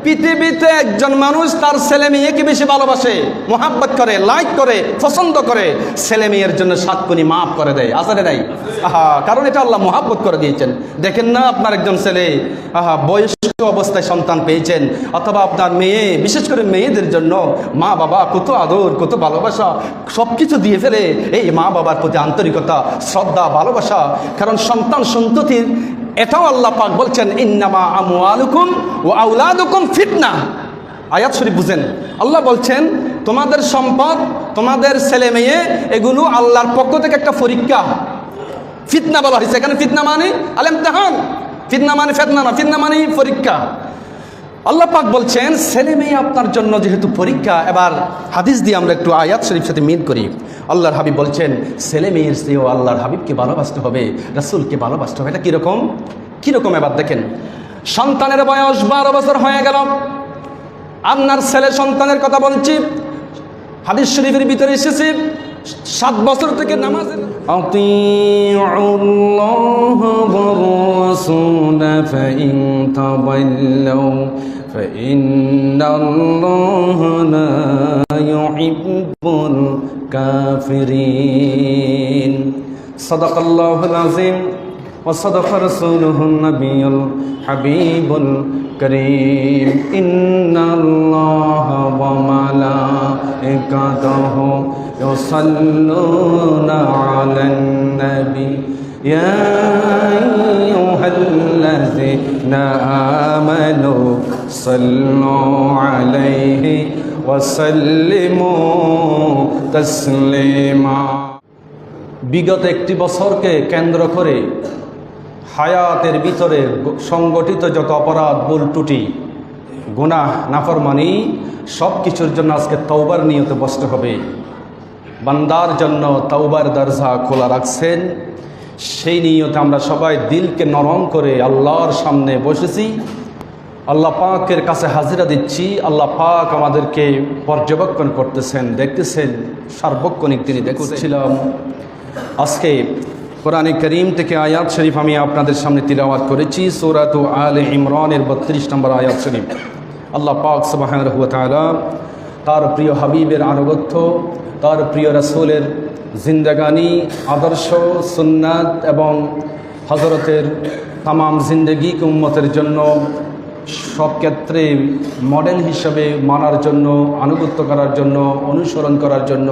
পৃথিবীতে একজন মানুষ তার ছেলে মেয়েকে বেশি ভালোবাসে, মোহাব্বত করে, লাইক করে, পছন্দ করে, ছেলে মেয়ের জন্য 7 গুণী মাফ করে দেয়, আসলে নাই? কারণ এটা আল্লাহ মোহাব্বত করে দিয়েছেন। দেখেন না, আপনার একজন ছেলে বয়স্ক অবস্থায় সন্তান পেয়েছেন, অথবা আপনার মেয়ে, বিশেষ করে মেয়েদের জন্য মা বাবা কত আদর, কত ভালোবাসা, সব কিছু দিয়ে ফেলে এই মা বাবার প্রতি আন্তরিকতা, শ্রদ্ধা, ভালোবাসা। কারণ সন্তান সন্ততির এটাও আল্লাহ পাক বলছেন, ইন্নামা আমওয়ালুকুম ওয়া আওলাদুকুম ফিতনা। আয়াত শরীফ বুঝেন, আল্লাহ বলছেন তোমাদের সম্পদ, তোমাদের ছেলে মেয়ে, এগুলো আল্লাহর পক্ষ থেকে একটা পরীক্ষা। ফিতনা বলা হয়েছে এখানে। ফিতনা মানে আল ইমতিহান, ফিতনা মানে ফিতনা না, ফিতনা মানে পরীক্ষা। আল্লাহ পাক বলছেন ছেলে মেয়ে আপনার জন্য যেহেতু পরীক্ষা। এবার হাদিস দিয়ে আমরা একটু আয়াত শরীফ সাথে মিল করি। আল্লাহর হাবিব বলছেন ছেলে মেয়ের চেয়েও আল্লাহর হাবিবকে ভালোবাসতে হবে, রাসূলকে ভালোবাসতে হবে। এটা কীরকম কীরকম? এবার দেখেন, সন্তানের বয়স 12 বছর হয়ে গেল, আপনার ছেলে সন্তানের কথা বলছি, হাদিস শরীফের ভিতরে এসেছে 7 বছর থেকে নামাজের আতিউল্লাহ ওয়া রাসূল ফাইন তাওয়াল্লাউ ফাইন্নাল্লাহা লা ইউহিব্বুল কাফিরিন। সাদাকাল্লাহুল আযীম ওয়া সাদাকা রাসূলুহুন নাবিয়ুল হাবিবুল করিম। ইন্নাল্লাহা ওয়া মালাইকাতাহু ইউসাল্লুনা আলান নবী ইয়া আইয়ুহাল্লাযীনা আমানু সাল্লু আলাইহি ওয়া সাল্লিমু তাসলিমা। বিগত 1 বছরকে কেন্দ্র করে হায়াতের ভিতরে সংগঠিত যত অপরাধ, ভুল ত্রুটি, গুনাহ, নাফরমানি, সব কিছুর জন্য আজকে তওবার নিয়তে বসতে হবে। বান্দার জন্য তওবার দরজা খোলা রাখছেন, সেই নিয়তে আমরা সবাই দিলকে নরম করে আল্লাহর সামনে বসেছি। আল্লাহ পাকের কাছে হাজিরা দিচ্ছি। আল্লাহ পাক আমাদেরকে পর্যবেক্ষণ করতেছেন, দেখতেছেন, সার্বক্ষণিক তিনি দেখছিলাম। আজকে কোরআনে করিম থেকে আয়াত শরীফ আমি আপনাদের সামনে তিলাওয়াত করেছি, সূরাত আলে ইমরানের 32 নম্বর আয়াত শরীফ। আল্লাহ পাক সুবহানাহু ওয়া তাআলা তার প্রিয় হাবিবের আনুগত্য, তার প্রিয় রাসূলের জিন্দেগানি, আদর্শ, সুন্নাত এবং হযরতের তামাম জিন্দেগিকে উম্মতের জন্য সব ক্ষেত্রে মডেল হিসাবে মানার জন্য, আনুগত্য করার জন্য, অনুসরণ করার জন্য,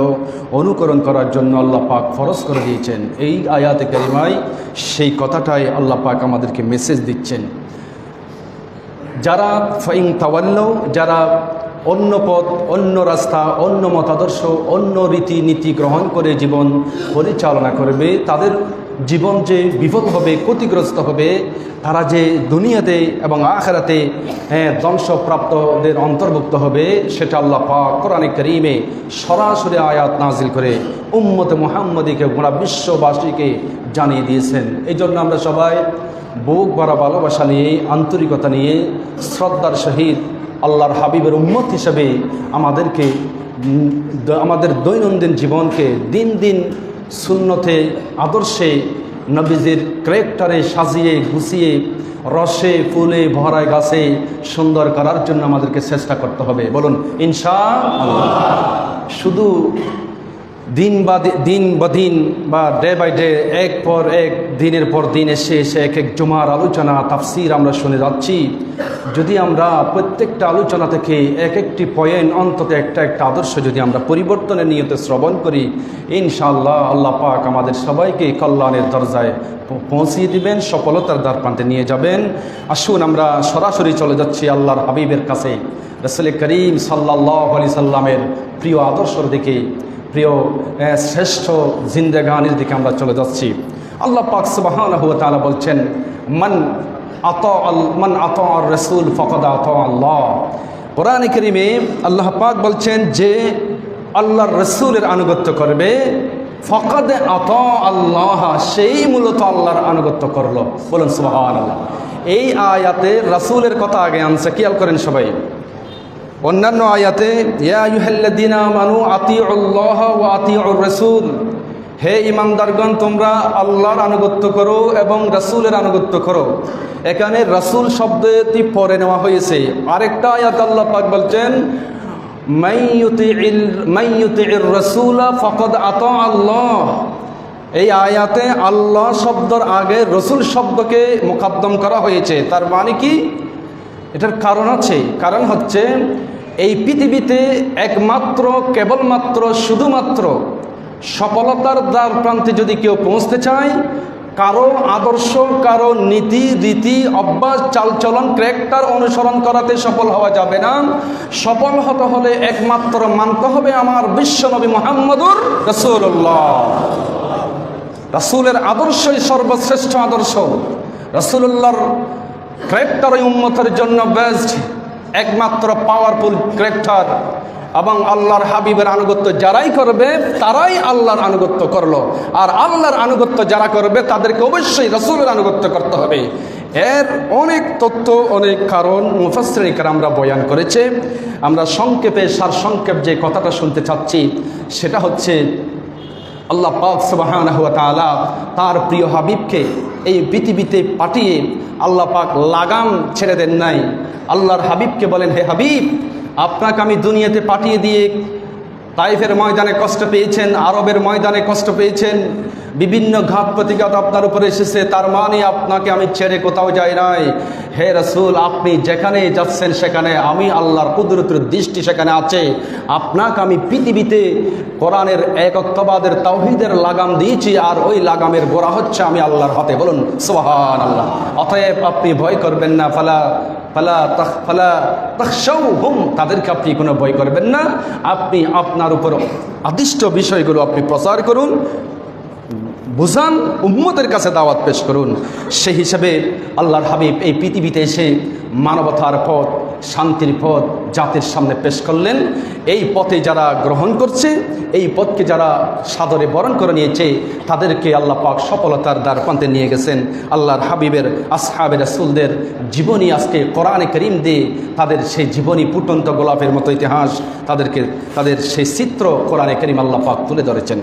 অনুকরণ করার জন্য আল্লাহ পাক ফরজ করে দিয়েছেন। এই আয়াতে কারিমায় সেই কথাটাই আল্লাহ পাক আমাদেরকে মেসেজ দিচ্ছেন। যারা ফাইন তাওয়াল্লাউ, যারা অন্য পথ, অন্য রাস্তা, অন্য মতাদর্শ, অন্য রীতিনীতি গ্রহণ করে জীবন পরিচালনা করবে, তাদের জীবন যে বিপদ হবে, ক্ষতিগ্রস্ত হবে, তারা যে দুনিয়াতে এবং আখিরাতে ধ্বংসপ্রাপ্তদের অন্তর্ভুক্ত হবে, সেটা আল্লাহ পাক কোরআনে কারীমে সরাসরি আয়াত নাজিল করে উম্মতে মুহাম্মদীকে, গোটা বিশ্ববাসীকে জানিয়ে দিয়েছেন। এই জন্য আমরা সবাই বুক ভরা ভালোবাসা নিয়ে, আন্তরিকতা নিয়ে, শ্রদ্ধার সহিত আল্লাহর হাবিবের উম্মত হিসেবে আমাদের দৈনন্দিন জীবনকে দিন দিন সুন্নতে, আদর্শে, নবীজির ক্যারেক্টারে সাজিয়ে গুছিয়ে, রসে ফুলে ভরা গাছে সুন্দর করার জন্য আমাদেরকে চেষ্টা করতে হবে। বলুন ইনশাআল্লাহ। শুধু দিন বা দিন বা ডে বাই ডে, এক পর এক, দিনের পর দিন এসে এক এক জুমার আলোচনা, তাফসির আমরা শুনে যাচ্ছি। যদি আমরা প্রত্যেকটা আলোচনা থেকে এক একটি পয়েন্ট, অন্তত একটা আদর্শ যদি আমরা পরিবর্তনের নিয়তে শ্রবণ করি, ইনশাআল্লাহ আল্লাহ পাক আমাদের সবাইকে কল্যাণের দরজায় পৌঁছিয়ে দিবেন, সফলতার দ্বারপ্রান্তে নিয়ে যাবেন। আসুন আমরা সরাসরি চলে যাচ্ছি আল্লাহর হাবিবের কাছে, রাসূল করিম সাল্লাল্লাহু আলাইহি সাল্লামের প্রিয় আদর্শের দিকে, প্রিয় শ্রেষ্ঠ জিন্দেগানির দিকে আমরা চলে যাচ্ছি। আল্লাহ পাক সুবহানাহু ওয়া তাআলা বলছেন, মান আতা আর রাসূল ফাকাদ আতা আল্লাহ। কোরআনে কারীমে আল্লাহ পাক বলছেন যে আল্লাহর রাসূলের আনুগত্য করবে, ফাকাদ আতা আল্লাহ, সেই মূলত আল্লাহর আনুগত্য করলো। বলুন সুবহানাল্লাহ। এই আয়াতে রাসূলের কথা আগে আনছে, খেয়াল করেন সবাই। অন্যান্য আয়াতে ইয়া আইয়ুহাল্লাযীনা আমানু আতিউল্লাহ ওয়া আতিউর রাসূল, হে ইমানদারগণ, তোমরা আল্লাহর আনুগত্য করো এবং রাসূলের আনুগত্য করো। এখানে রাসূল শব্দটি পরে নেওয়া হয়েছে। আরেকটা আয়াত আল্লাহ পাক বলছেন, মাইয়ুতির রাসূলা ফাকাদ আতা আল্লাহ। এই আয়াতে আল্লাহ শব্দের আগে রসুল শব্দকে মুকদ্দম করা হয়েছে। তার মানে কি? এটার কারণ আছে। কারণ হচ্ছে এই পৃথিবীতে একমাত্র কেবলমাত্র শুধুমাত্র সফলতার দ্বার প্রান্তে যদি কেউ পৌঁছতে চায়, কারো আদর্শ, কারো নীতি রীতি অভ্যাস চালচলন ক্যারেক্টার অনুসরণ করাতে সফল হওয়া যাবে না। সফল হতে হলে একমাত্র মানতে হবে আমার বিশ্বনবী মুহাম্মদুর রাসূলুল্লাহ। রাসূলের আদর্শই সর্বশ্রেষ্ঠ আদর্শ। রাসূলুল্লাহর ক্যারেক্টার ওই উম্মতের জন্য বেস্ট, একমাত্র পাওয়ারফুল ক্যারেক্টার। এবং আল্লাহর হাবিবের আনুগত্য যারাই করবে তারাই আল্লাহর আনুগত্য করলো। আর আল্লাহর আনুগত্য যারা করবে তাদেরকে অবশ্যই রাসূলের আনুগত্য করতে হবে। এর অনেক তথ্য, অনেক কারণ মুফাসসিরিন কেরামরা বয়ান করেছে। আমরা সংক্ষেপে সারসংক্ষেপ যে কথাটা শুনতে চাচ্ছি সেটা হচ্ছে, আল্লাহ পাক সুবহানাহু ওয়া তাআলা তার প্রিয় হাবিবকে এই পৃথিবীতে পাঠিয়ে আল্লাহ পাক লাগাম ছেড়ে দেন নাই। আল্লাহর হাবিবকে বলেন, হে হাবিব, আপনাকে আমি দুনিয়াতে পাঠিয়ে দিয়ে তাইফের ময়দানে কষ্ট পেয়েছেন, আরবের ময়দানে কষ্ট পেয়েছেন, বিভিন্ন ঘাত প্রতিঘাত আপনার উপরে এসেছে, তার মানে আপনাকে আমি ছেড়ে কোথাও যাই নাই। হে রাসূল, আপনি যেখানে যাচ্ছেন সেখানে আমি আল্লাহর কুদরতের দৃষ্টি সেখানে আছে। আপনাকে আমি পৃথিবীতে কোরআনের একত্ববাদের তাওহীদের লাগাম দিয়েছি, আর ওই লাগামের গোড়া হচ্ছে আমি আল্লাহর হাতে। বলুন সুবহানাল্লাহ। অতএব আপনি ভয় করবেন না। ফালা তাখশাউহুম, তাদেরকে আপনি কোনো ভয় করবেন না। আপনি আপনার উপর আদিষ্ট বিষয়গুলো আপনি প্রচার করুন, বুঝান, উম্মতের কাছে দাওয়াত পেশ করুন। সেই হিসাবে আল্লাহর হাবিব এই পৃথিবীতে এসে মানবতার পথ, শান্তির পথ জাতির সামনে পেশ করলেন। এই পথে যারা গ্রহণ করছে, এই পথকে যারা সাদরে বরণ করে নিয়েছে, তাদেরকে আল্লাহ পাক সফলতার দ্বারপ্রান্তে নিয়ে গেছেন। আল্লাহর হাবিবের আসহাবে রাসূলদের জীবনী আজকে কোরআনে কারীম দিয়ে তাদের সেই জীবনী ফুটন্ত গোলাপের মতো ইতিহাস, তাদের সেই চিত্র কোরআনে কারীম আল্লাহ পাক তুলে ধরেছেন।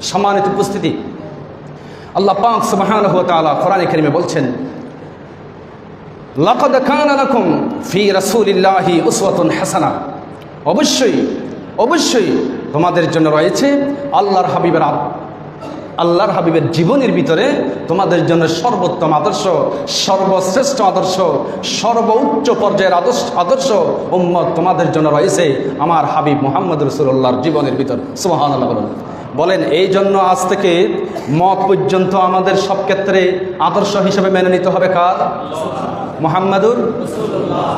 সম্মানিত উপস্থিতি, আল্লাহ পাক সুবহানাহু ওয়া তাআলা কোরআনে কারীমে বলছেন, লাকাদ কানা লাকুম ফি রাসূলিল্লাহি উসওয়াতুন হাসানাহ। অবশ্যই অবশ্যই তোমাদের জন্য রয়েছে আল্লাহর হাবিবের জীবনের ভিতরে তোমাদের জন্য সর্বোত্তম আদর্শ, সর্বশ্রেষ্ঠ আদর্শ, সর্বোচ্চ পর্যায়ের আদর্শ উম্মত তোমাদের জন্য রয়েছে আমার হাবিব মুহাম্মদ রাসূলুল্লাহর জীবনের ভিতর। সুবহানাল্লাহ। বলেন, এই জন্য আজ থেকে মত পর্যন্ত আমাদের সব ক্ষেত্রে আদর্শ হিসেবে মেনে নিতে হবে কার? মুহাম্মাদুর রাসূলুল্লাহ।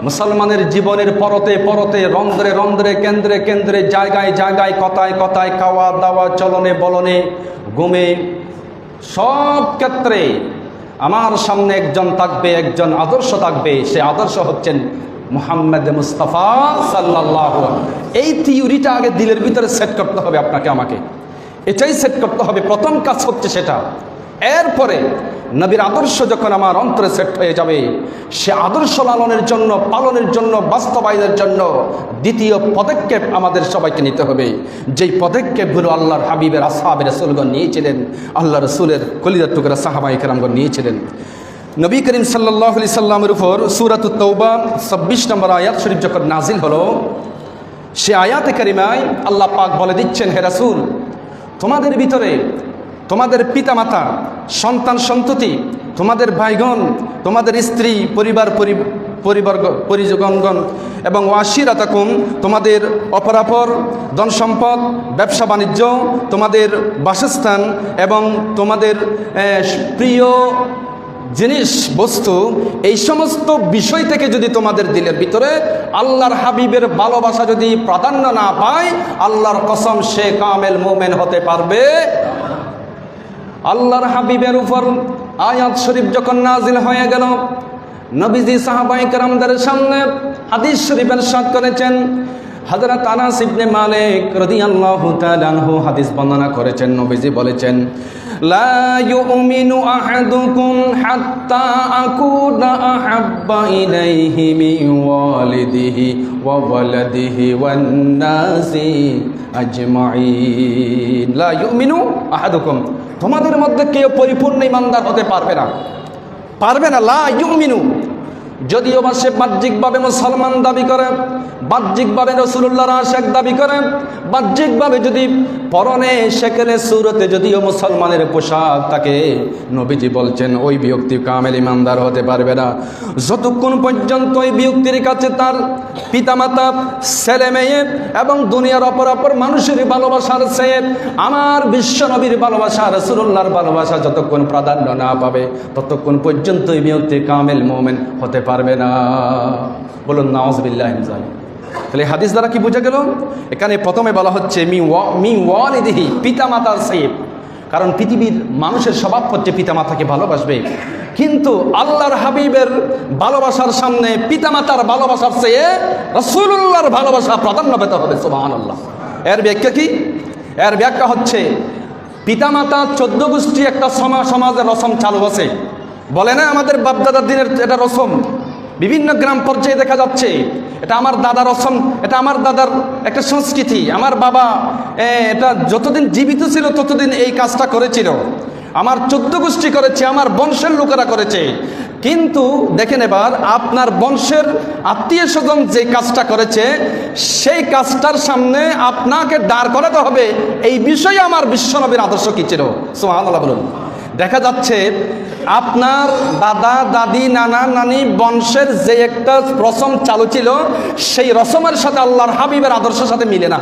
মুসলমানের জীবনের পরতে পরতে, রন্ধ্রে রন্ধ্রে, কেন্দ্রে কেন্দ্রে, জায়গায় জায়গায়, কথায় কথায়, খাওয়া দাওয়া, চলনে বলনে, ঘুমে, সব ক্ষেত্রে আমার সামনে একজন থাকবে, একজন আদর্শ থাকবে। সে আদর্শ হচ্ছেন মুহাম্মদ মুস্তাফা সাল্লাল্লাহু আলাইহি। এই থিওরিটা আগে দিলের ভিতরে সেট করতে হবে আপনাকে আমাকে, এটাই সেট করতে হবে। প্রথম কাজ হচ্ছে সেটা। এরপরে নবীর আদর্শ যখন আমার অন্তরে সেট হয়ে যাবে, সে আদর্শ লালনের জন্য, পালনের জন্য, বাস্তবায়নের জন্য দ্বিতীয় পদক্ষেপ আমাদের সবাইকে নিতে হবে। যেই পদক্ষেপগুলো আল্লাহর হাবিবের আসহাবে রাসূলগণ নিয়েছিলেন, আল্লাহ রাসূলের কলিজার টুকরা সাহাবায়ে কেরামগণ নিয়েছিলেন। নবী করিম সাল্লাল্লাহু আলাইহি সাল্লামের উপর সূরাতুত তাওবা 26 নম্বর আয়াত শরীফ যখন নাজিল হলো, সে আয়াতে কারিমায় আল্লাহ পাক বলে দিচ্ছেন, হে রাসূল, তোমাদের ভিতরে তোমাদের পিতামাতা, সন্তান সন্ততি, তোমাদের ভাইগণ, তোমাদের স্ত্রী, পরিজনগণ এবং ওয়াশিরাতাকুম, তোমাদের অপরাপর, ধন সম্পদ, ব্যবসা বাণিজ্য, তোমাদের বাসস্থান এবং তোমাদের প্রিয় জিনিস বস্তু, এই সমস্ত বিষয় থেকে যদি তোমাদের দিলের ভিতরে আল্লাহর হাবিবের ভালোবাসা যদি প্রাধান্য না পায়, আল্লাহর কসম সে কামেল মুমিন হতে পারবে। আল্লাহর হাবিবের উপর আয়াত শরীফ যখন নাজিল হয়ে গেল, নবীজি সাহাবায়ে কেরামদের সামনে হাদিস শরীফ ইরশাদ করেছেন। হযরত আনাস ইবনে মালিক রাদিয়াল্লাহু তাআলা আনহু হাদিস বর্ণনা করেছেন। নবীজি বলেছেন, লা ইউমিনু আহাদুকুম হাত্তা আকুনা আহাব্বা ইলাইহি মিন ওয়ালিদিহি ওয়া ওয়ালাদিহি ওয়ান নাসি আজমাইন। লা ইউমিনু আহাদুকুম, তোমাদের মধ্যে কেউ পরিপূর্ণ ঈমানদার হতে পারবে না, পারবে না। লা ইউমিনু, যদিও বা সে বাহ্যিকভাবে মুসলমান দাবি করে, বাহ্যিকভাবে রাসূলুল্লাহর আশিক দাবি করে, বাহ্যিকভাবে যদি পরনে সেকেলে সুরতে যদিও মুসলমানের পোশাক থাকে, নবীজি বলছেন ওই ব্যক্তি কামেল ইমানদার হতে পারবে না যতক্ষণ পর্যন্ত ওই ব্যক্তির কাছে তার পিতামাতা, ছেলে মেয়ে এবং দুনিয়ার অপর মানুষের ভালোবাসার চেয়ে আমার বিশ্ব নবীর ভালোবাসা, রাসূলুল্লাহর ভালোবাসা যতক্ষণ প্রাধান্য না পাবে ততক্ষণ পর্যন্ত ওই ব্যক্তি কামেল মুমিন হতে পারবে না। বলুন নাউযুবিল্লাহি মিন যালিক। তাহলে হাদিস দ্বারা কি বোঝা গেল? এখানে প্রথমে বলা হচ্ছে মি ওয়ালিদিহি, পিতামাতার চেয়ে, কারণ পৃথিবীর মানুষের স্বভাব হচ্ছে পিতামাতাকে ভালোবাসবে, কিন্তু আল্লাহর হাবিবের ভালোবাসার সামনে পিতামাতার ভালোবাসার চেয়ে রাসূলুল্লাহর ভালোবাসা প্রাধান্য পেতে হবে। সুবহানাল্লাহ। এর ব্যাখ্যা কি? এর ব্যাখ্যা হচ্ছে পিতামাতা 14 গোষ্ঠী একটা সমাজের রসম চালু আছে, বলে না আমাদের বাপদাদার দিনের এটা রসম, বিভিন্ন গ্রাম পর্যায়ে দেখা যাচ্ছে। এটা আমার দাদার রসম, এটা আমার দাদার একটা সংস্কৃতি, আমার বাবা এটা যতদিন জীবিত ছিল ততদিন এই কাজটা করেছিল, আমার 14 গোষ্ঠী করেছে, আমার বংশের লোকেরা করেছে। কিন্তু দেখেন এবার আপনার বংশের আত্মীয় স্বজন যে কাজটা করেছে সেই কাজটার সামনে আপনাকে দাঁড় করাতে হবে, এই বিষয়ে আমার বিশ্বনবীর আদর্শ কি ছিল? সুবহানাল্লাহ বলুন। দেখা যাচ্ছে আপনার দাদা দাদি নানা নানি বংশের যে একটা রসম চালু ছিল সেই রসমের সাথে আল্লাহর হাবিবের আদর্শের সাথে মিলে না।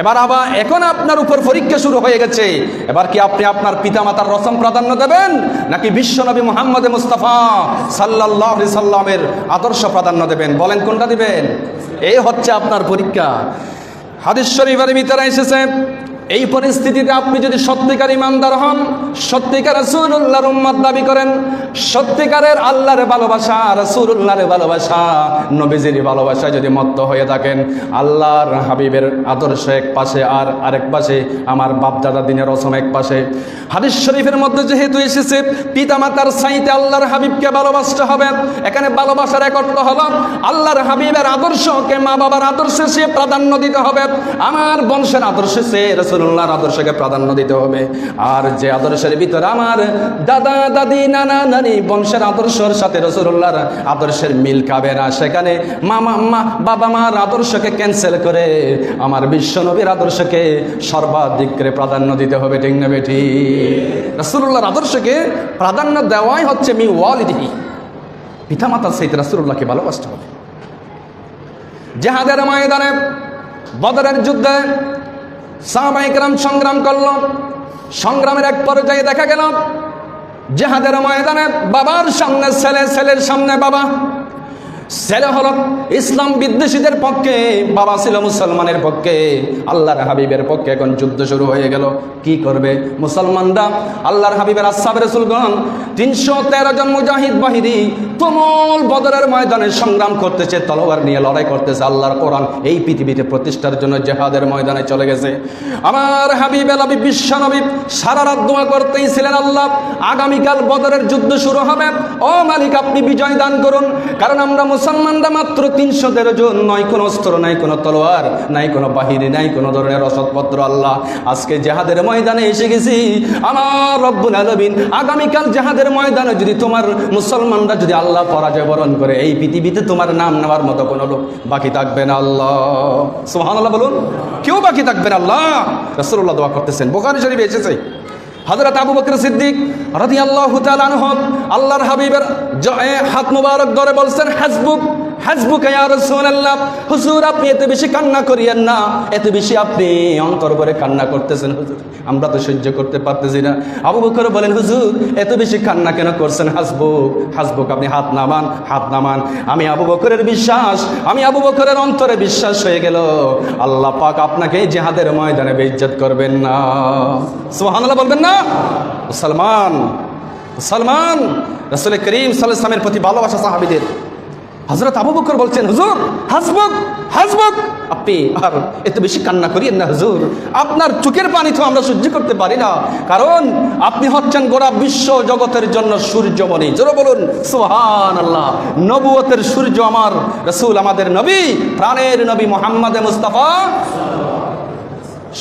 এবার আবার এখন আপনার উপর পরীক্ষা শুরু হয়ে গেছে, এবার কি আপনি আপনার পিতামাতার রসম প্রাধান্য দেবেন নাকি বিশ্বনবী মুহাম্মদ মুস্তাফা সাল্লাল্লাহু আলাইহি সাল্লামের আদর্শ প্রাধান্য দেবেন? বলেন কোনটা দিবেন? এই হচ্ছে আপনার পরীক্ষা। হাদিস শরীফের ভিতরে এসেছে এই পরিস্থিতিতে আপনি যদি সত্যিকার ইমানদার হন, সত্যিকার রাসূলুল্লাহর উম্মত দাবি করেন, সত্যিকারের আল্লাহর ভালোবাসা, রাসূলুল্লাহর ভালোবাসা, নবীজির ভালোবাসা যদি মত্ত হয়ে থাকেন, আল্লাহর হাবিবের আদর্শ এক পাশে আর আরেক পাশে আমার বাপদাদা দিনের রসম এক পাশে। হাদিস শরীফের মধ্যে যেহেতু এসেছে পিতামাতার চাইতে আল্লাহর হাবিবকে ভালোবাসতে হবে, এখানে ভালোবাসার এক অর্থ হলো আল্লাহর হাবিবের আদর্শকে মা বাবার আদর্শে সে প্রাধান্য দিতে হবে, আমার বংশের আদর্শে সে রাসূলুল্লাহর আদর্শকে প্রাধান্য দিতে হবে। আর যে আদর্শের ভিতরে আমার দাদা দাদি নানা নানি বংশের আদর্শের সাথে রাসূলুল্লাহর আদর্শের মিল খাবে না, সেখানে বাবা মার আদর্শকে ক্যান্সেল করে আমার বিশ্বনবীর আদর্শকে সর্বাধিক করে প্রাধান্য দিতে হবে। ঠিক না বেঠি? রাসূলুল্লাহর আদর্শকে প্রাধান্য দেওয়াই হচ্ছে মি ওয়ালিদিহি, পিতামাতার সাথে রাসূলুল্লাহকে ভালোবাসতে হবে। জিহাদের ময়দানে বদরের যুদ্ধে সাহাবায়ে কেরাম সংগ্রাম করল, সংগ্রামের এক পর্যায়ে দেখা গেল জিহাদের ময়দানে বাবার সামনে ছেলে, ছেলের সামনে বাবা। ছেলে হলো ইসলাম বিদ্বেষীদের পক্ষে, বাবা ছিল মুসলমানের পক্ষে, আল্লাহর হাবিবের পক্ষে। এখন যুদ্ধ শুরু হয়ে গেল, কি করবে মুসলমানরা? আল্লাহর হাবিবের আসহাবে রাসূলগণ 313 জন মুজাহিদ বাহিনী তুমুল বদরের ময়দানে সংগ্রাম করতেছে, তলোয়ার নিয়ে লড়াই করতেছে। আল্লাহর কোরআন এই পৃথিবীতে প্রতিষ্ঠার জন্য জিহাদের ময়দানে চলে গেছে। আমার হাবিব নবী বিশ্বনবী সারা রাত দোয়া করতেই ছিলেন, আল্লাহ আগামীকাল বদরের যুদ্ধ শুরু হবে, ও মালিক আপনি বিজয় দান করুন, কারণ আমরা মুসলমানরা মাত্র 313 জন, নয় কোনো অস্ত্র, নাই কোনো তলোয়ার, নাই কোনো বাহিনী, নাই কোনো ধরনের রসদপত্র। আল্লাহ আজকে জিহাদের ময়দানে এসে গেছি, আমার রব্বুল আলামিন আগামীকাল জিহাদের ময়দানে যদি তোমার মুসলমানরা যদি আল্লাহ পরাজয় বরণ করে, এই পৃথিবীতে তোমার নাম নেওয়ার মতো কোনো লোক বাকি থাকবে না। আল্লাহ সুবহানাল্লাহ বলুন, কেউ বাকি থাকবে না। আল্লাহ রাসূলুল্লাহ দোয়া করতেছেন, বুখারী শরীফে এসেছে। হযরত আবু বকর সিদ্দিক রাদিয়াল্লাহু তাআলা আনহু আল্লাহর হাবিবের হাত মুবারক ধরে বলছেন, হাসবুক হাসবুক ইয়া রাসূলুল্লাহ, হুজুর আপনি এত বেশি কান্না করিয়েন না, এত বেশি আপনি অন্তর করে কান্না করতেছেন হুজুর, আমরা তো সহ্য করতে পারতেছি না। আবু বকর বলেন, হুজুর এত বেশি কান্না কেন করছেন? হাসবুক হাসবুক, আপনি হাত নামান, হাত নামান। আমি আবু বকরের বিশ্বাস, আমি আবু বকরের অন্তরে বিশ্বাস হয়ে গেল, আল্লাহ পাক আপনাকে জিহাদের ময়দানে বেইজ্জত করবেন না। সুবহানাল্লাহ বলবেন না? সালমান রাসূল করিম সাল্লাল্লাহু আলাইহি ওয়াসাল্লামের প্রতি ভালোবাসা সাহাবীদের, হযরত আবু বকর বলছেন, হুজুর হাসবুক হাসবুক, আপনি আর এত বেশি কান্না করিয়েন না হুজুর, আপনার চোখের পানি তো আমরা সহ্য করতে পারি না, কারণ আপনি হচ্ছেন গোটা বিশ্ব জগতের জন্য সূর্যমণি। জোরে বলুন সুবহানাল্লাহ। নবুয়তের সূর্য আমার রাসূল, আমাদের নবী, প্রাণের নবী মুহাম্মদ মুস্তাফা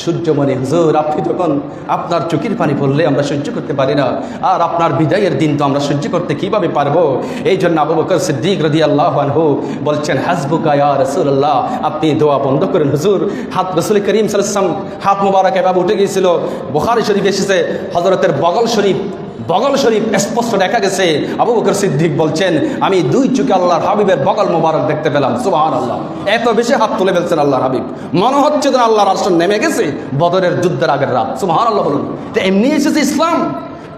সূর্যমণি। হুজুর আপনি যখন আপনার চোখের পানি পড়লে আমরা সহ্য করতে পারি না, আর আপনার বিদায়ের দিন তো আমরা সহ্য করতে কিভাবে পারবো? এই জন্য আবু বকর সিদ্দিক রাদিয়াল্লাহু আনহু বলছেন, হাসবুকা ইয়া রাসূলুল্লাহ, আপনি দোয়া বন্ধ করেন হুজুর। হাত রাসূল করিম সাল্লাল্লাহু আলাইহি ওয়াসাল্লাম হাত মোবারক এভাবে উঠে গিয়েছিল। বুখারী শরীফে এসেছে, হযরতের বগল শরীফ স্পষ্ট দেখা গেছে। আবু বকর সিদ্দিক বলছেন, আমি দুই চোখে আল্লাহর হাবিবের বগল মোবারক দেখতে পেলাম। সুবহানাল্লাহ। এত বেশি হাত তুলে ফেলছেন আল্লাহর হাবিব, মনে হচ্ছে যেন আল্লাহর আরশ নেমে গেছে বদরের যুদ্ধের আগের রাত। সুবহানাল্লাহ বলুন। তো এমনি এসেছে ইসলাম,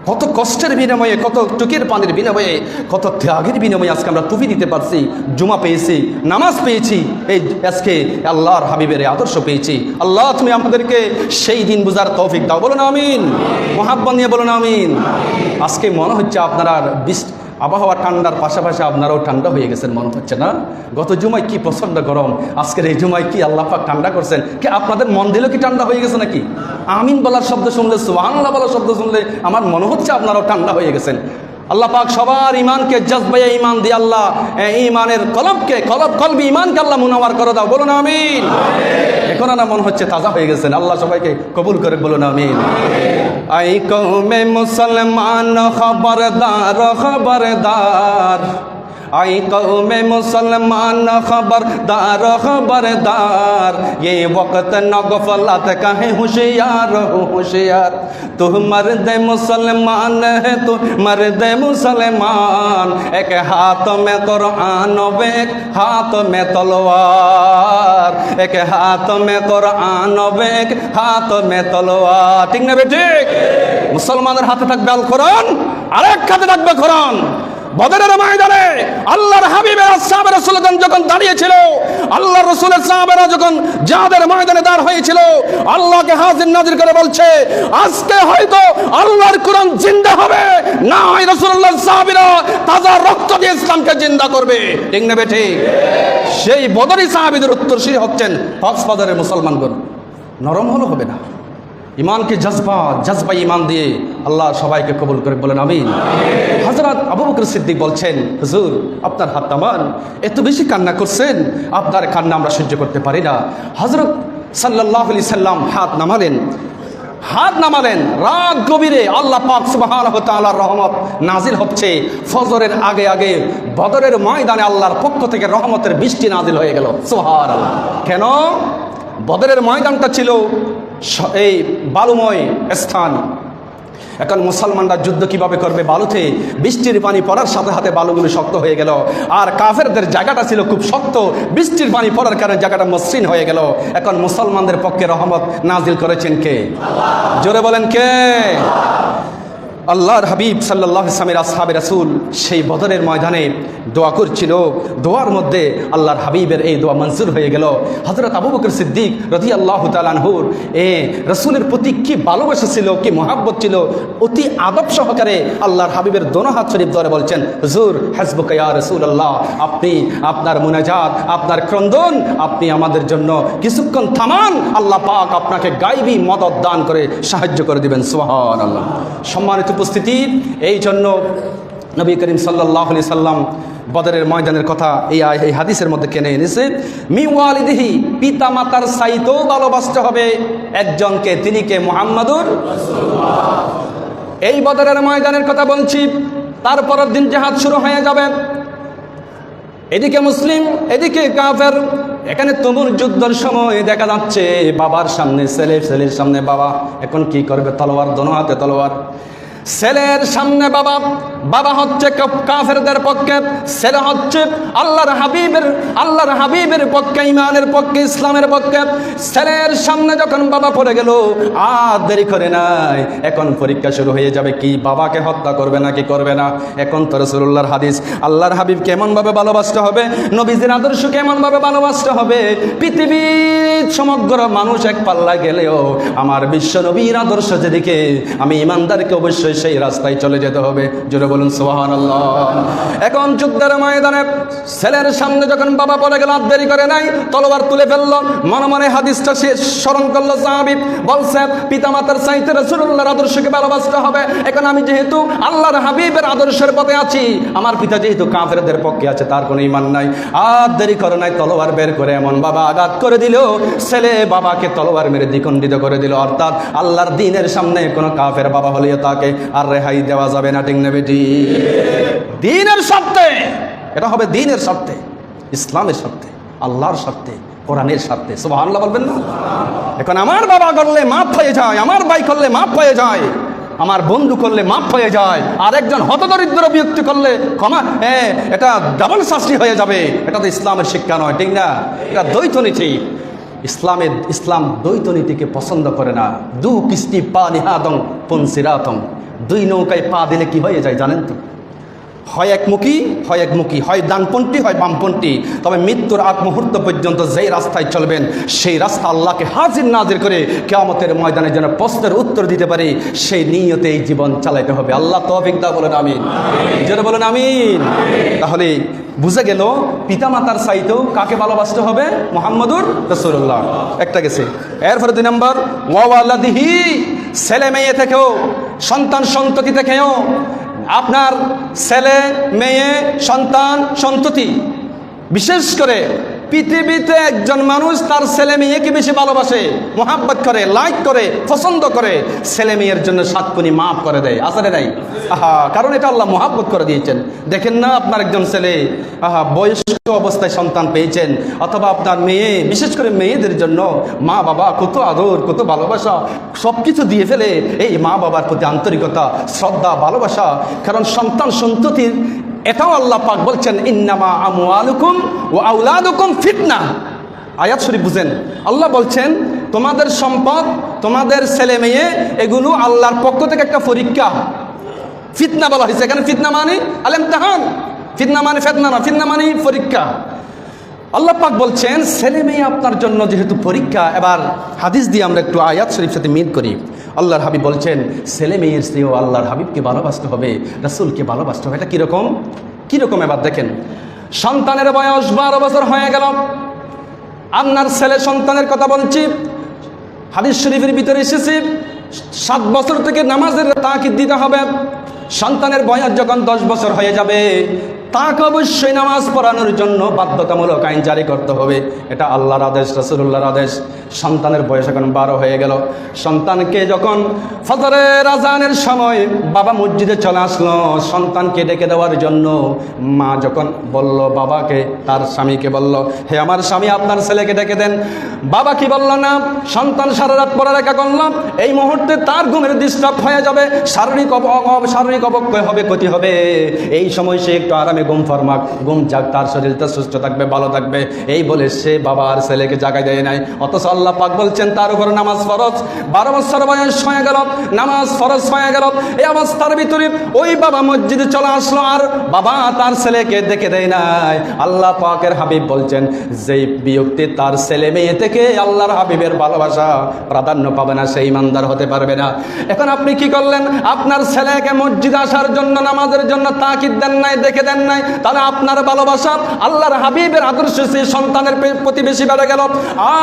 কত কষ্টের বিনিময়ে, কত চোখের পানির বিনিময়ে, কত ত্যাগের বিনিময়ে আজকে আমরা টুপি দিতে পারছি, জুমা পেয়েছি, নামাজ পেয়েছি, এই আজকে আল্লাহর হাবিবের আদর্শ পেয়েছি। আল্লাহ তুমি আমাদেরকে সেই দিন বুঝার তৌফিক দাও। বলুন আমিন। মুহাব্বত নিয়ে বলুন আমিন। আজকে মনে হচ্ছে আপনারা আবহাওয়া ঠান্ডার পাশাপাশি আপনারাও ঠান্ডা হয়ে গেছেন মনে হচ্ছে না? গত জুমায় কি প্রচণ্ড গরম, আজকের এই জুমায় কি আল্লাহ পাক ঠান্ডা করছেন। কি আপনাদের মন দিলেও কি ঠান্ডা হয়ে গেছে নাকি? আমিন বলার শব্দ শুনলে, সুবহানাল্লাহ বলার শব্দ শুনলে আমার মনে হচ্ছে আপনারাও ঠান্ডা হয়ে গেছেন। আল্লাহ পাক সবার ইমানকে জজবায়ে ইমান দিয়ে আল্লাহ ইমানের কলবি ইমানকে আল্লাহ মুনাওয়ার করে দাও। বলুন আমিন। এখন না মনে হচ্ছে তাজা হয়ে গেছেন। আল্লাহ সবাইকে কবুল করে বলুন আমিন। আই কওমে মুসলমান খবরদার খবরদার, আই কওমে মুসলমান খবরদার খবরদার, ये वक्त न गफलत का है होशियार होशियार, तू मर्द मुसलमान है तू मर्द मुसलमान, एक हाथ में कुरान एक हाथ में तलवार, एक हाथ में कुरान एक हाथ में तलवार। ঠিক না বেঠিক? মুসলমানের হাতে থাকবে আল কোরআন, আরেক হাতে থাকবে কোরআন। বদরের ময়দানে আল্লাহর হাবিবের সাহাবায়ে রাসূলগণ যখন দাঁড়িয়েছিল, আল্লাহর রাসূলের সাহাবারা যখন জিহাদের ময়দানে দাঁড় হয়েছিল, আল্লাহকে হাজির নাজির করে বলছে, আজকে হয়তো আল্লাহর কোরআন জিন্দা হবে, না হয় রাসূলুল্লাহর সাহাবীরা তাজা রক্ত দিয়ে ইসলামকে জিন্দা করবে। ঠিক না বেঠিক? সেই বদরি সাহাবীদের উত্তরসূরি হচ্ছেন কক্সবাজারের মুসলমানগণ। নরম হলো হবে না, ইমানকে জজবা ইমান দিয়ে আল্লাহ সবাইকে কবুল করে বলেন আমিন। হযরত আবু বকর সিদ্দিক বলছেন, হুজুর আপনার হাত নামান, এত বেশি কান্না করছেন, আপনার কান্না আমরা সহ্য করতে পারি না। হযরত সাল্লাল্লাহু আলাইহি সাল্লাম হাত নামালেন। রাত গভীরে আল্লাহ পাক সুবহানাহু ওয়া তাআলার রহমত নাজিল হচ্ছে। ফজরের আগে আগে বদরের ময়দানে আল্লাহর পক্ষ থেকে রহমতের বৃষ্টি নাজিল হয়ে গেল। সুবহানাল্লাহ। কেন? বদরের ময়দানটা ছিল এই বালুময় স্থান। এখন মুসলমানরা যুদ্ধ কিভাবে করবে? বালুতে বৃষ্টির পানি পড়ার সাথে সাথে বালুগুলো শক্ত হয়ে গেল, আর কাফেরদের জায়গাটা ছিল খুব শক্ত, বৃষ্টির পানি পড়ার কারণে জায়গাটা মসৃণ হয়ে গেল। এখন মুসলমানদের পক্ষে রহমত নাজিল করেছেন কে? জোরে বলেন কে? আল্লাহর হাবিব সাল্লাল্লাহু আলাইহি ওয়াসাল্লামের আসহাবে রাসূল সেই বদরের ময়দানে দোয়া করছিল। দোয়ার মধ্যে আল্লাহর হাবিবের এই দোয়া মঞ্জুর হয়ে গেল। হযরত আবু বকর সিদ্দিক রাদিয়াল্লাহু তাআলা আনহুর রাসূলের প্রতি কি ভালোবাসা ছিল, কি মহব্বত ছিল, অতি আদব সহকারে আল্লাহর হাবিবের দোনো হাত শরীফ ধরে বলছেন, হুজুর হাসবুকা ইয়া রাসূলুল্লাহ, আপনি আপনার মুনাজাত, আপনার ক্রন্দন আপনি আমাদের জন্য কিছুক্ষণ থামান, আল্লাহ পাক আপনাকে গায়বী মদদ দান করে সাহায্য করে দিবেন। সুবহানাল্লাহ। সম্মানিত উপস্থিতি, এই জন্য নবী করিম সাল্লাল্লাহু আলাইহি সাল্লাম বদরের ময়দানের কথা এই হাদিসের মধ্যে কেনে এনেছে। মি ওয়ালিদিহি, পিতা মাতার চাইতেও ভালোবাসতে হবে একজনকে, তিনি কে? মুহাম্মাদুর রাসূলুল্লাহ। এই বদরের ময়দানের কথা বলছি। তারপরের দিন জিহাদ শুরু হয়ে যাবে, এদিকে মুসলিম এদিকে কাফের। এখানে তুমুল যুদ্ধের সময় দেখা যাচ্ছে বাবার সামনে ছেলে, ছেলের সামনে বাবা। এখন কি করবে? তলোয়ার, দোনো হাতে তলোয়ার। ছেলের সামনে বাবা, বাবা হচ্ছে কাফেরদের পক্ষে, ছেলে হচ্ছে আল্লাহর হাবিবের পক্ষে, ইমানের পক্ষে, ইসলামের পক্ষে। ছেলের সামনে যখন বাবা পড়ে গেল, আর দেরি করে নাই, এখন পরীক্ষা শুরু হয়ে যাবে। কি বাবাকে হত্যা করবে নাকি করবে না? এখন তো রাসূলুল্লাহর হাদিস, আল্লাহর হাবিব কেমনভাবে ভালোবাসতে হবে, নবীজির আদর্শ কেমনভাবে ভালোবাসতে হবে। পৃথিবীর সমগ্র মানুষ এক পাল্লা গেলেও আমার বিশ্ব নবীর আদর্শ যেদিকে, আমি ইমানদারকে অবশ্যই অবশ্যই সেই রাস্তায় চলে যেতে হবে। জোরে বলুন সুবহানাল্লাহ। এখন যুদ্ধের ময়দানে ছেলের সামনে যখন বাবা পড়ে গেল, আর দেরি করে নাই, তলোয়ার তুলে ফেললো। মনে মনে হাদিসটা সে স্মরণ করলো। সাহাবী বলছে, পিতামাতার চাইতে রাসূলুল্লাহর আদর্শকে ভালোবাসতে হবে। এখন আমি যেহেতু আল্লাহর হাবিবের আদর্শের পথে আছি, আমার পিতা যেহেতু কাফেরদের পক্ষে আছে, তার কোনো ঈমান নাই, আর দেরি করে নাই, তলোয়ার বের করে এমন বাবা আঘাত করে দিল, ছেলে বাবাকে তলোয়ার মেরে দ্বিখণ্ডিত করে দিল। অর্থাৎ আল্লাহর দ্বীনের সামনে কোনো কাফের বাবা হলেও তাকে আর রেহাই দেওয়া যাবে না। ঠিক না বেটি? দ্বীনের স্বার্থে, এটা হবে দ্বীনের স্বার্থে, ইসলামের স্বার্থে, আল্লাহর স্বার্থে, কোরআনের স্বার্থে। সুবহানাল্লাহ বলবেন না? এখন আমার বাবা করলে মাপ হয়ে যায়, আমার ভাই করলে মাপ হয়ে যায়, আমার বন্ধু করলে মাপ হয়ে যায়, আর একজন হতদরিদ্র ব্যক্তি করলে ক্ষমা, এটা ডাবল শাস্তি হয়ে যাবে। এটা তো ইসলামের শিক্ষা নয়। ঠিক না? এটা দ্বৈত নীতি। ইসলাম দ্বৈত নীতিকে পছন্দ করে না। দু কিস্তি পা নিহাদং পনসিরাতং, দুই নৌকায় পা দিলে কি হয়ে যায় জানেন তো? হয় একমুখী, হয় একমুখী, হয় ডানপন্থী, হয় বামপন্থী। তবে মৃত্যুর আগ মুহূর্ত পর্যন্ত যেই রাস্তায় চলবেন, সেই রাস্তা আল্লাহকে হাজির নাজির করে কিয়ামতের ময়দানে যেন প্রশ্নের উত্তর দিতে পারি, সেই নিয়তে এই জীবন চালাইতে হবে। আল্লাহ তৌফিক দাও, বলেন আমিন। যারা বলেন আমিন। তাহলে বুঝে গেল পিতামাতার চাইতেও কাকে ভালোবাসতে হবে? মুহাম্মদুর রাসূলুল্লাহ। একটা গেছে। এরপরে 2 নম্বর, ওয়ালাদিহি, ছেলে মেয়ে থেকেও, সন্তান সন্ততি থেকেও, আপনার ছেলে মেয়ে সন্তান সন্ততি, বিশেষ করে পৃথিবীতে একজন মানুষ তার ছেলে মেয়েকে বেশি ভালোবাসে, মোহাব্বত করে, লাইক করে, পছন্দ করে, ছেলে মেয়ের জন্য 7 কোটি মাফ করে দেয়। আসলে নাই? কারণ এটা আল্লাহ মোহাব্বত করে দিয়েছেন। দেখেন না, আপনার একজন ছেলে বয়স্ক অবস্থায় সন্তান পেয়েছেন, অথবা আপনার মেয়ে, বিশেষ করে মেয়েদের জন্য মা বাবা কত আদর, কত ভালোবাসা, সব কিছু দিয়ে ফেলে এই মা বাবার প্রতি আন্তরিকতা, শ্রদ্ধা, ভালোবাসা। কারণ সন্তান সন্ততির এটাও আল্লাহ পাক বলছেন, ইন্নামা আমওয়ালুকুম ওয়া আওলাদুকুম ফিতনা। আয়াত শরীফ বুঝেন, আল্লাহ বলছেন তোমাদের সম্পদ, তোমাদের ছেলে মেয়ে, এগুলো আল্লাহর পক্ষ থেকে একটা পরীক্ষা। ফিতনা বলা হয়েছে এখানে। ফিতনা মানে আল ইমতিহান, ফিতনা মানে ফিতনা না, ফিতনা মানে পরীক্ষা। আল্লাহ পাক বলছেন ছেলে মেয়ে আপনার জন্য যেহেতু পরীক্ষা। এবার হাদিস দিয়ে আমরা একটু আয়াত শরীফ সাথে মিল করি। আল্লাহর হাবিব বলছেন ছেলে মেয়ের চেয়েও আল্লাহর হাবিবকে ভালোবাসতে হবে, রাসূলকে ভালোবাসতে হবে। এটা কীরকম? কীরকম? এবার দেখেন, সন্তানের বয়স 12 বছর হয়ে গেল, আপনার ছেলে সন্তানের কথা বলছি, হাদিস শরীফের ভিতরে এসেছে 7 বছর থেকে নামাজের তাকিদ দিতে হবে। সন্তানের বয়স যখন 10 বছর হয়ে যাবে, তাকে অবশ্যই নামাজ পড়ানোর জন্য বাধ্যতামূলক আইন জারি করতে হবে। এটা আল্লাহর আদেশ, রাসূলুল্লাহর আদেশ। সন্তানের বয়স এখন 12 হয়ে গেল। সন্তানকে যখন ফজরের আজানের সময় বাবা মসজিদে চলে আসলো সন্তানকে ডেকে দেওয়ার জন্য, মা যখন বলল বাবাকে, তার স্বামীকে বলল, হে আমার স্বামী, আপনার ছেলেকে ডেকে দেন। বাবা কি বলল না? সন্তান সারা রাত পড়ালেখা করলাম, এই মুহূর্তে তার ঘুমের ডিস্টার্ব হয়ে যাবে, শারীরিক অবক্ষয় হবে, ক্ষতি হবে। এই সময় সে একটু আরামে ঘুম ফরমাক, ঘুম যাক, তার শরীরটা সুস্থ থাকবে, ভালো থাকবে। এই বলে সে বাবা আর ছেলেকে জাগাই দেয় নাই। অথচ আল্লাহ পাক বলছেন তার উপর নামাজ ফরজ। 12 বছর বয়স হয়ে গেল, নামাজ ফরজ হয়ে গেল। এই অবস্থার ভিতরে ওই বাবা মসজিদে চলে আসলো, আর বাবা তার ছেলেকে দেখে দেয় নাই। আল্লাহ পাকের হাবিব বলছেন যেই ব্যক্তি তার ছেলে মেয়ে থেকে আল্লাহর হাবিবের ভালোবাসা প্রাধান্য পাবে না, সেই ইমানদার হতে পারবে না। এখন আপনি কি করলেন? আপনার ছেলেকে মসজিদে আসার জন্য, নামাজের জন্য তাকিদ দেন নাই, দেখে দেন নাই। তাহলে আপনার ভালোবাসা আল্লাহর হাবিবের আদর্শ সেই সন্তানের প্রতি বেশি বেড়ে গেল।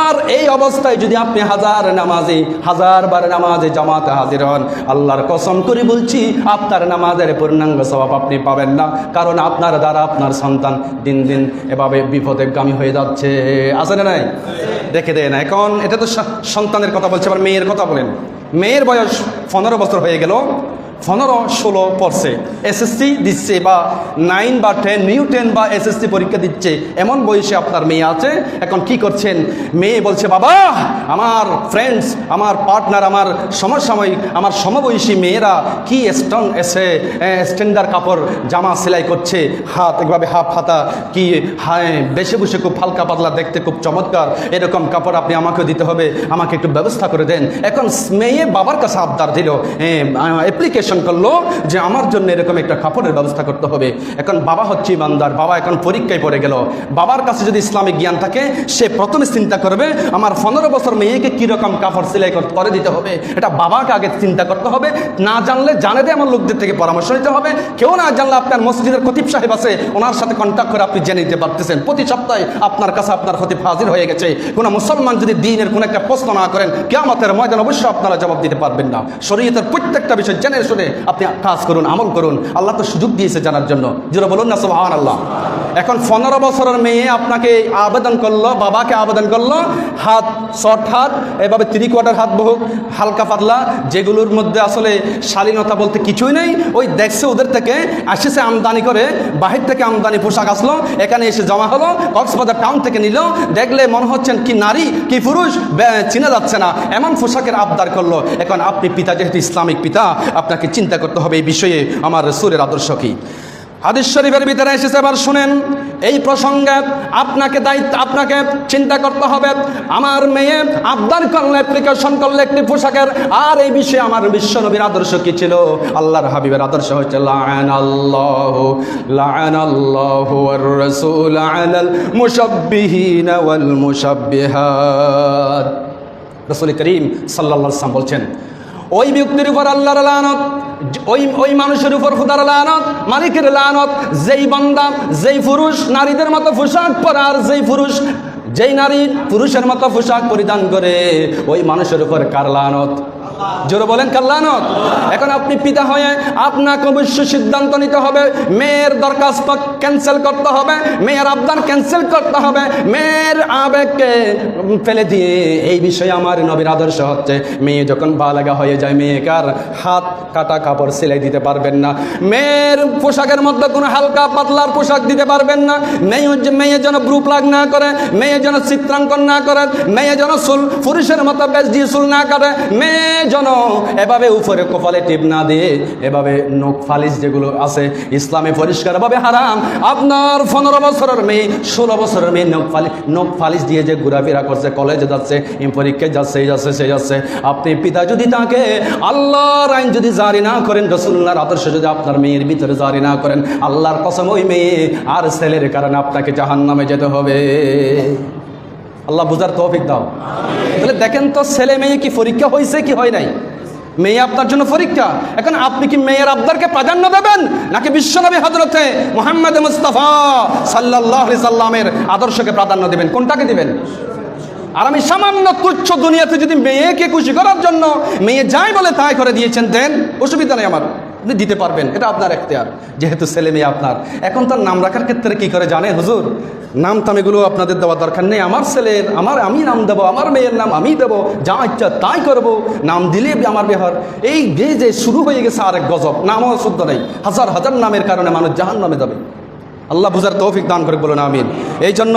আর এই অবস্থায় যদি আপনি হাজার বার নামাজে জামাতে হাজির হন, আল্লাহর কসম করে বলছি আপনার নামাজের পূর্ণাঙ্গ সওয়াব আপনি পাবেন না। কারণ আপনার দ্বারা আপনার সন্তান দিন দিন এভাবে বিপদগামী হয়ে যাচ্ছে। আছে না নাই? দেখে দেয় না। এখন এটা তো সন্তানের কথা বলছে, আবার মেয়ের কথা বলেন। মেয়ের বয়স 15 বছর হয়ে গেল, 15-16 পড়ছে, এসএসসি দিচ্ছে, বা 9 বা 10, নিউ 10 বা এসএসসি পরীক্ষা দিচ্ছে, এমন বয়সে আপনার মেয়ে আছে। এখন কি করছেন? মেয়ে বলছে বাবা, আমার ফ্রেন্ডস, আমার পার্টনার, আমার সমসাময়িক, আমার সমবয়সী মেয়েরা কি স্ট্যান্ডার্ড কাপড় জামা সেলাই করছে, হাত একভাবে হাফ হাতা, কি বেশি বসে খুব হালকা পাতলা, দেখতে খুব চমৎকার, এরকম কাপড় আপনি আমাকে দিতে হবে, আমাকে একটু ব্যবস্থা করে দেন। এখন মেয়ে বাবার কাছে আবদার দিল, অ্যাপ্লিকেশন অ্যাপ্লিকেশন করলো যে আমার জন্য এরকম একটা কাপড়ের ব্যবস্থা করতে হবে। এখন বাবা হচ্ছে ইমানদার, বাবা এখন পরীক্ষায় পড়ে গেল। বাবার কাছে যদি ইসলামিক জ্ঞান থাকে, সে প্রথমে চিন্তা করবে আমার 15 বছর মেয়েকে কীরকম কাপড় সেলাই করে দিতে হবে, এটা বাবাকে আগে চিন্তা করতে হবে। না জানলে জানে দিয়ে আমার লোকদের থেকে পরামর্শ নিতে হবে। কেউ না জানলে আপনার মসজিদের খতিব সাহেব আছে, ওনার সাথে কন্ট্যাক্ট করে আপনি জেনে নিতে পারতেছেন। প্রতি সপ্তাহে আপনার কাছে আপনার খতিব হাজির হয়ে গেছে। কোনো মুসলমান যদি দিনের কোনো একটা প্রশ্ন না করেন, কিয়ামতের ময়দান অবশ্যই আপনারা জবাব দিতে পারবেন না। শরীয়তের প্রত্যেকটা বিষয় জেনে শুনে আপনি কাজ করুন, আমল করুন। আল্লাহ তো সুযোগ দিয়েছে জানার জন্য, যেটা বলুন না সুবহানাল্লাহ। এখন 15 বছরের মেয়ে আপনাকে আবেদন করলো, বাবাকে আবেদন করলো, হাত শর্ট হাত, এভাবে 3/4 হাত বহু হালকা পাতলা, যেগুলোর মধ্যে আসলে শালীনতা বলতে কিছুই নেই। ওই দেখছে ওদের থেকে আসছে আমদানি করে, বাহির থেকে আমদানি পোশাক আসলো, এখানে এসে জমা হলো, কক্সবাজার টাউন থেকে নিল। দেখলে মনে হচ্ছেন কি নারী কি পুরুষ চিনা যাচ্ছে না, এমন পোশাকের আবদার করলো। এখন আপনি পিতা, যেহেতু ইসলামিক পিতা, আপনাকে চিন্তা করতে হবে এই বিষয়ে আমার রাসূলের আদর্শ কি। হাদিস শরীফের ভিতরে এসেছে, এবার শুনেন, এই প্রসঙ্গে আপনাকে চিন্তা করতে হবে। আমার মেয়ে আবদার করলে, অ্যাপ্লিকেশন করলে একটি পোশাকের, আর এই বিষয়ে আমার বিশ্বনবীর আদর্শ কি ছিল? আল্লাহর হাবিবের আদর্শ হচ্ছে লাআনাল্লাহু ওয়ার রাসূল আলাল মুশাব্বিহিনা ওয়াল মুশাব্বিহাত। রাসূল করিম সাল্লাল্লাহু আলাইহি ওয়াসাল্লাম বলছেন, ওই ব্যক্তির উপর আল্লাহর লানত, ওই মানুষের উপর খোদার লানত, মালিকের লানত, যেই বান্দা, যেই পুরুষ নারীদের মতো পোশাক পরে, আর যেই নারী পুরুষের মতো পোশাক পরিধান করে, ওই মানুষের উপর কার লানত? জোরে বলেন কার লানত? এখন আপনি পিতা হয়ে আপনাকে অবশ্যই সিদ্ধান্ত নিতে হবে, মেয়ের দরখাস্ত ক্যান্সেল করতে হবে, মেয়ের আবদার ক্যান্সেল করতে হবে, মেয়ের আবেগকে ফেলে দিয়ে। এই বিষয়ে আমার নবীর আদর্শ হচ্ছে, মেয়ে যখন বালেগা হয়ে যায়, মেয়েকে আর হাত কাটা কাপড় সেলাই দিতে পারবেন না, মেয়ের পোশাকের মধ্যে কোনো হালকা পাতলার পোশাক দিতে পারবেন না। মেয়ে যেন ব্রু প্লাগ না করে, মেয়ে যেন চিত্রাঙ্কন না করে, মেয়ে যেন চুল পুরুষের মতো বেশ দিয়ে চুল না কাটে, মেয়ে যেন এভাবে উপরে কপালে টিপ না দিয়ে এভাবে নখ ফালিশ যেগুলো আছে ইসলামে পরিষ্কারভাবে হারাম। আপনার 15 বছরের মেয়ে, 16 বছরের মেয়ে নখ ফালিশ দিয়ে যে ঘোরাফেরা করছে, কলেজে যাচ্ছে, পরীক্ষায় যাচ্ছে, সে যাচ্ছে, আপনি পিতা যদি তাকে আল্লাহর আইন যদি জারি না করেন, রাসূলুল্লাহর আদর্শ যদি আপনার মেয়ের ভিতরে জারি না করেন, আল্লাহর কসম ওই মেয়ে আর ছেলের কারণে আপনাকে জাহান্নামে যেতে হবে। আল্লাহ বুঝার তৌফিক দাও। তাহলে দেখেন তো, ছেলে মেয়ে কি পরীক্ষা হয়েছে কি হয় নাই? মেয়ে আপনার জন্য পরীক্ষা। এখন আপনি কি মেয়ের আবদারকে প্রাধান্য দেবেন, নাকি বিশ্বনবী হযরতে মুহাম্মদ মুস্তাফা সাল্লাল্লাহু আলাইহি সাল্লামের আদর্শকে প্রাধান্য দেবেন? কোনটাকে দিবেন? আর আমি সামান্য তুচ্ছ দুনিয়াতে যদি মেয়েকে খুশি করার জন্য মেয়ে যাই বলে তাই করে দিয়েছেন, দেন, অসুবিধা নেই আমার, আপনি দিতে পারবেন, এটা আপনার এখতিয়ার, যেহেতু ছেলে মেয়ে আপনার। এখন তার নাম রাখার ক্ষেত্রে কি করে জানে হুজুর? নাম টাম এগুলো আপনাদের দেওয়ার দরকার নেই, আমার ছেলের আমি নাম দেবো, আমার মেয়ের নাম আমি দেবো, যা ইচ্ছা তাই করবো, নাম দিলে আমার ব্যবহার। এই যে শুরু হয়ে গেছে আরেক গজব, নামও শুদ্ধ নেই, হাজার হাজার নামের কারণে মানুষ জাহান্নামে যাবে। আল্লাহ বুঝার তৌফিক দান করে বলুন আমিন। এই জন্য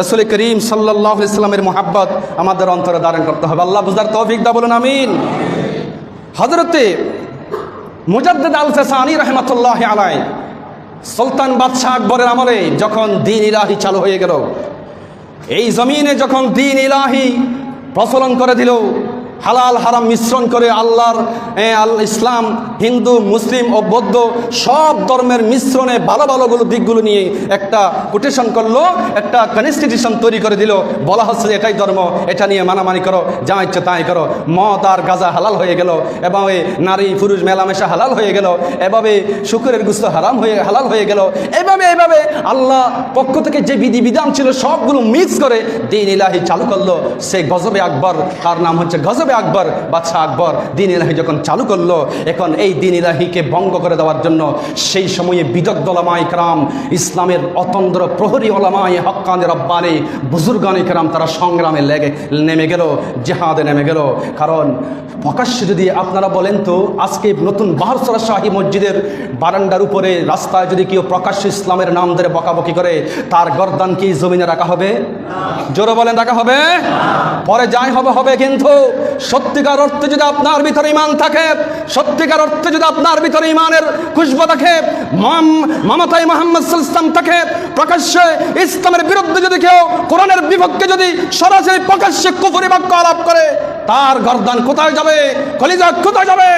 রাসূল করিম সাল্লাল্লাহু আলাইহি ওয়াসাল্লামের মুহাব্বত আমাদের অন্তরে ধারণ করতে হবে। আল্লাহ বুঝার তৌফিক দান বলুন আমিন। হযরতে মুজাদ্দিদ আল ফিসানি রাহমাতুল্লাহি আলাইহি, সুলতান বাদশাহ আকবরের আমলে যখন দ্বীন ইলাহি চালু হয়ে গেল, এই জমিনে যখন দ্বীন ইলাহি প্রচলন করে দিল, হালাল হারাম মিশ্রণ করে আল্লাহর ইসলাম, হিন্দু, মুসলিম ও বৌদ্ধ সব ধর্মের মিশ্রণে ভালো ভালোগুলো দিকগুলো নিয়ে একটা কোটেশন করলো, একটা কনস্টিটিউশন তৈরি করে দিল। বলা হচ্ছে যে এটাই ধর্ম, এটা নিয়ে মানামানি করো, যা ইচ্ছে তাই করো। মদ আর গাঁজা হালাল হয়ে গেল, এভাবে নারী পুরুষ মেলামেশা হালাল হয়ে গেল, এভাবে শুকরের গোশত হালাল হয়ে গেল। এভাবে আল্লাহ পক্ষ থেকে যে বিধিবিধান ছিল সবগুলো মিক্স করে দ্বীন ইলাহি চালু করলো। সে গজবে আকবর, তার নাম হচ্ছে গজবে আকবর, বাদশাহ আকবর দ্বীন ইলাহি যখন চালু করলো, এখন এই দ্বীন ইলাহিকে ভঙ্গ করে দেওয়ার জন্য সেই সময়ে বিদগ্ধ ওলামায়ে কেরাম, ইসলামের অতন্দ্র প্রহরী ওলামায়ে হক্কানি রব্বানি বুজুর্গানে কেরাম, তারা সংগ্রামে নেমে গেল, জিহাদে নেমে গেল। কারণ প্রকাশ্যে যদি আপনারা বলেন তো, আজকে নতুন বাহারসরা শাহী মসজিদের বারান্দার উপরে রাস্তায় যদি কেউ প্রকাশ্য ইসলামের নাম ধরে বকাবকি করে, তার গর্দান কি জমিনে রাখা হবে? জোরে বলেন, রাখা হবে? পরে যাই হবে, কিন্তু সত্যিকার অর্থে যদি আপনার ভিতরে ঈমান থাকে, সত্যিকার অর্থে যদি আপনার ভিতরে ঈমানের খুশবু থাকে, মমতায় মুহাম্মদ সাল্লাল্লাহু আলাইহি ওয়াসাল্লাম থাকে, প্রকাশ্যে ইসলামের বিরুদ্ধে যদি কেউ, কোরআনের বিপক্ষে যদি সরাসরি প্রকাশ্যে কুফরি বাক্য আলাপ করে, তার গর্দান কোথায় যাবে, কলিজা কোথায় যাবে,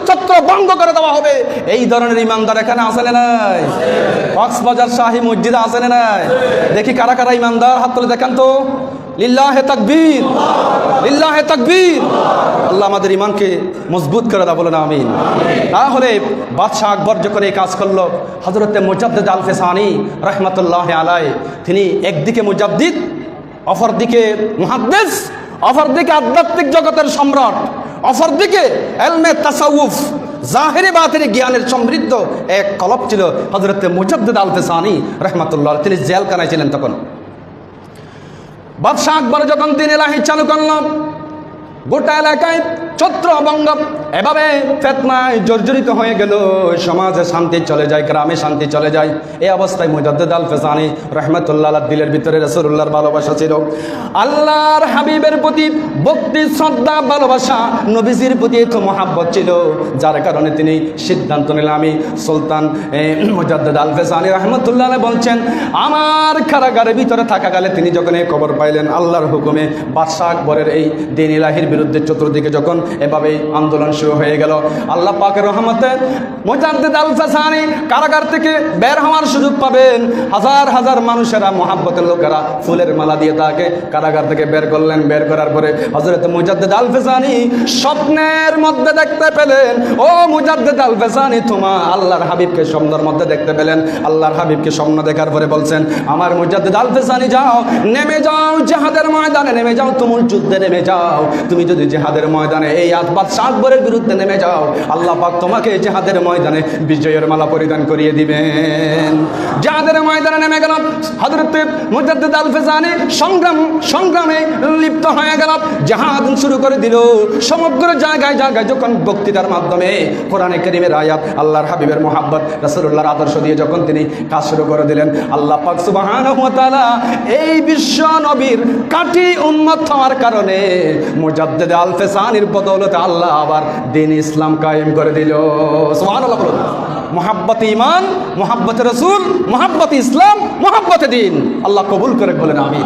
চত্র বন্ধ করে দেওয়া হবে। এই ধরনের ইমানদার এখানে আছে না নাই? কক্সবাজার শাহী মসজিদে আছে না নাই? দেখি কারা কারা ইমানদার, হাত তুলে দেখান তো। লিল্লাহে তাকবীর, লিল্লাহে তাকবীর। আল্লাহ আমাদের ইমানকে মজবুত করে দাও, বলেন আমিন। তাহলে বাদশাহ আকবর যখন এই কাজ করলো, হযরতে মুজাদ্দিদ আল ফিসানি রাহমাতুল্লাহি আলাইহি, তিনি একদিকে মুজাদ্দিদ, অপরদিকে মুহাদ্দিস, অপরদিকে আধ্যাত্মিক জগতের সম্রাট, অপরদিকে ইলমে তাসাউফ, জাহিরি বাতিনি জ্ঞানের সমৃদ্ধ এক কলব ছিল হযরতে মুজাদ্দিদ আল ফিসানি রাহমাতুল্লাহ। তিনি জেলখানায় ছিলেন তখন। বাদশাহ আকবর যখন দিন ইলাহি চালু করল, গোটা এলাকায় ছত্রভঙ্গ, এভাবে ফিতনায় জর্জরিত হয়ে গেল, সমাজে শান্তি চলে যায়, গ্রামে শান্তি চলে যায়। এই অবস্থায় মুজাদ্দিদ আল ফিসানি রাহমাতুল্লাহ আলাইহি দিলের ভিতরে রাসূলুল্লাহর ভালোবাসা ছিল, আল্লাহর হাবিবের প্রতি ভক্তি, শ্রদ্ধা, ভালোবাসা, নবীজির প্রতি তো মহাব্বত ছিল, যার কারণে তিনি সিদ্ধান্ত নিলেন, আমি সুলতান মুজাদ্দিদ আল ফিসানি রাহমাতুল্লাহ আলাইহি বলছেন, আমার কারাগারের ভিতরে থাকাকালে তিনি যখন এই খবর পাইলেন আল্লাহর হুকুমে বাদশাহ আকবরের এই দ্বীন ইলাহির বিরুদ্ধে চতুর্দিকে যখন এভাবে আন্দোলন শুরু হয়ে গেল, আল্লাহ পাকের রহমতে মুজাদ্দিদ আল ফিসানি কারাগার থেকে বের হওয়ার সুযোগ পাবেন। হাজার হাজার মানুষেরা, মহাব্বতের লোকেরা ফুলের মালা দিয়ে তাকে কারাগার থেকে বের করলেন। বের করার পরে হযরত মুজাদ্দিদ আল ফিসানি স্বপ্নের মধ্যে দেখতে পেলেন, ও মুজাদ্দিদ আল ফিসানি, তোমার আল্লাহর হাবিবকে স্বপ্নের মধ্যে দেখতে পেলেন। আল্লাহর হাবিবকে স্বপ্ন দেখার পরে বলছেন, আমার মুজাদ্দিদ আল ফিসানি, যাও, নেমে যাও, জিহাদের ময়দানে নেমে যাও, তুমুল যুদ্ধে নেমে যাও। তুমি যদি জিহাদের ময়দানে এই বাদশাহ আকবরের বিরুদ্ধে নেমে যাও, আল্লাহ পাক তোমাকে জিহাদের ময়দানে বিজয়ের মালা পরিধান করিয়ে দিবেন। জিহাদের ময়দানে নেমে গেল হযরত মুজাদ্দিদ আল ফিসানি, সংগ্রামে লিপ্ত হয়ে গেল, জিহাদ শুরু করে দিল। সমগ্র জায়গায় জায়গায় যখন বক্তৃতার মাধ্যমে কোরআনে কারীমের আয়াত, আল্লাহর হাবিবের মুহাব্বত, রাসূলুল্লাহর আদর্শ দিয়ে যখন তিনি কাজ শুরু করে দিলেন, আল্লাহ পাক সুবহানাহু ওয়া তাআলা এই বিশ্ব নবীর কাটি উম্মত হওয়ার কারণে মুজাদ্দিদ আল ফিসানির বদৌলতে আল্লাহ আবার দ্বীন ইসলাম কায়েম করে দিল। সুবহানাল্লাহ। বলুন, মুহাব্বতে ঈমান, মুহাব্বতে রাসূল, মুহাব্বতে ইসলাম, মুহাব্বতে দ্বীন। আল্লাহ কবুল করে বলেন আমিন।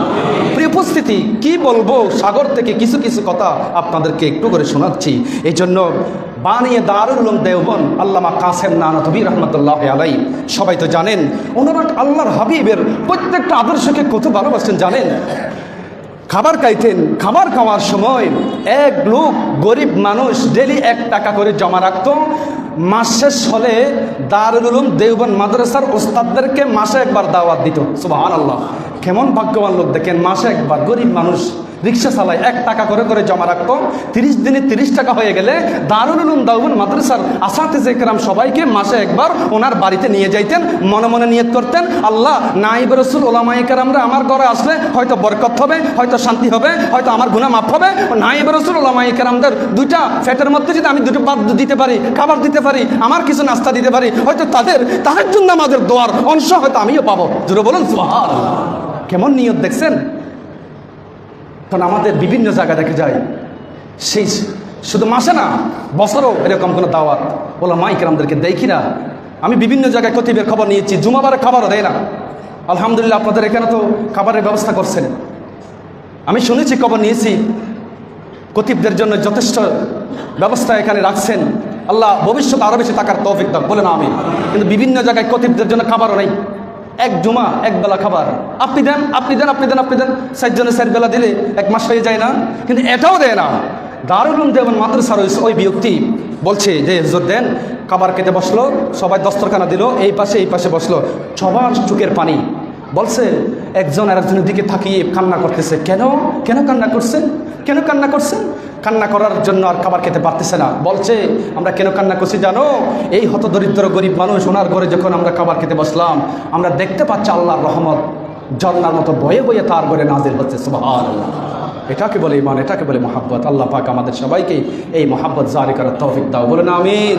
প্রিয় উপস্থিতি, কি বলবো, সাগর থেকে কিছু কিছু কথা আপনাদেরকে একটু করে শোনাচ্ছি। এই জন্য বানিয়ে দারুল উলুম দেওবন্দ আল্লামা কাসেম নানতবী রাহমাতুল্লাহি আলাইহি, সবাই তো জানেন, ওনারা আল্লাহর হাবিবের প্রত্যেকটা আদর্শকে কত ভালোবাসেন জানেন। খাবার খাইতেন, খাবার খাওয়ার সময় এক লোক গরিব মানুষ ডেলি 1 টাকা করে জমা রাখত। মাস শেষ হলে দারুল উলুম দেওবন্দ মাদ্রাসার ওস্তাদদেরকে মাসে একবার দাওয়াত দিত। সুবহানাল্লাহ, কেমন ভাগ্যবান লোক দেখেন, মাসে একবার গরিব মানুষ রিক্সা চালায় 1 টাকা করে করে জমা রাখতো। 30 দিনে 30 টাকা হয়ে গেলে দারুল উলুম দেওবন্দ মাদ্রাসার আসাতিজে কেরাম সবাইকে মাসে একবার ওনার বাড়িতে নিয়ে যাইতেন। মনে মনে নিয়ত করতেন, আল্লাহ, নাইব রাসূল ওলামায়ে কেরামরা আমার ঘরে আসলে হয়তো বরকত হবে, হয়তো শান্তি হবে, হয়তো আমার গুনাহ মাফ হবে। নাইব রাসূল ওলামায়ে কেরামদের 2টা পেটের মধ্যে যদি আমি 2টো ভাত দিতে পারি, খাবার দিতে পারি, আমার কিছু নাস্তা দিতে পারি, হয়তো তাদের জন্য আমাদের দোয়ার অংশ হয়তো আমিও পাবো। জোরে বলুন সুবহানাল্লাহ। কেমন নিয়ত দেখছেন। কারণ আমাদের বিভিন্ন জায়গা দেখে যায়, সেই শুধু মাসে না, বছরও এরকম কোনো দাওয়াত ওলামায়ে কেরামদেরকে দেখি না। আমি বিভিন্ন জায়গায় খতিবের খবর নিয়েছি, জুমাবারে খাবারও দেয় না। আলহামদুলিল্লাহ, আপনাদের এখানে তো খাবারের ব্যবস্থা করছেন। আমি শুনেছি, খবর নিয়েছি, খতিবদের জন্য যথেষ্ট ব্যবস্থা এখানে রাখছেন। আল্লাহ ভবিষ্যতে আরও বেশি টাকার তৌফিক দাও, বলে না আমি। কিন্তু বিভিন্ন জায়গায় খতিবদের জন্য খাবারও নেই। 1 জুমা 1 বেলা খাবার, আপনি দেন, আপনি দেন, আপনি দেন, আপনি দেন, 4 জনে 4 বেলা দিলে 1 মাস হয়ে যায় না। কিন্তু এটাও দেয় না। দারুল উলুম দেওবন্দ মাদ্রাসার ওই ব্যক্তি বলছে যে হুজুর দেন, খাবার খেতে বসলো, সবাই দস্তরখানা দিল, এই পাশে বসলো, সবার চোখের পানি। বলছে একজন আর একজনের দিকে তাকিয়ে কান্না করতেছে। কেন কান্না করছেন? কেন কান্না করছেন? কান্না করার জন্য আর খাবার খেতে পারতেছে না। বলছে আমরা কেন কান্না করছি জানো? এই হতদরিদ্র গরিব মানুষ, ওনার ঘরে যখন আমরা খাবার খেতে বসলাম, আমরা দেখতে পাচ্ছি আল্লাহর রহমত ঝর্ণার মতো বয়ে বয়ে তার ঘরে নাজিল হচ্ছে। সুবহানাল্লাহ। এটাকে বলে ঈমান, এটাকে বলে মুহাব্বত। আল্লাহ পাক আমাদের সবাইকে এই মুহাব্বত জারি করার তৌফিক দাও, বলেন আমিন।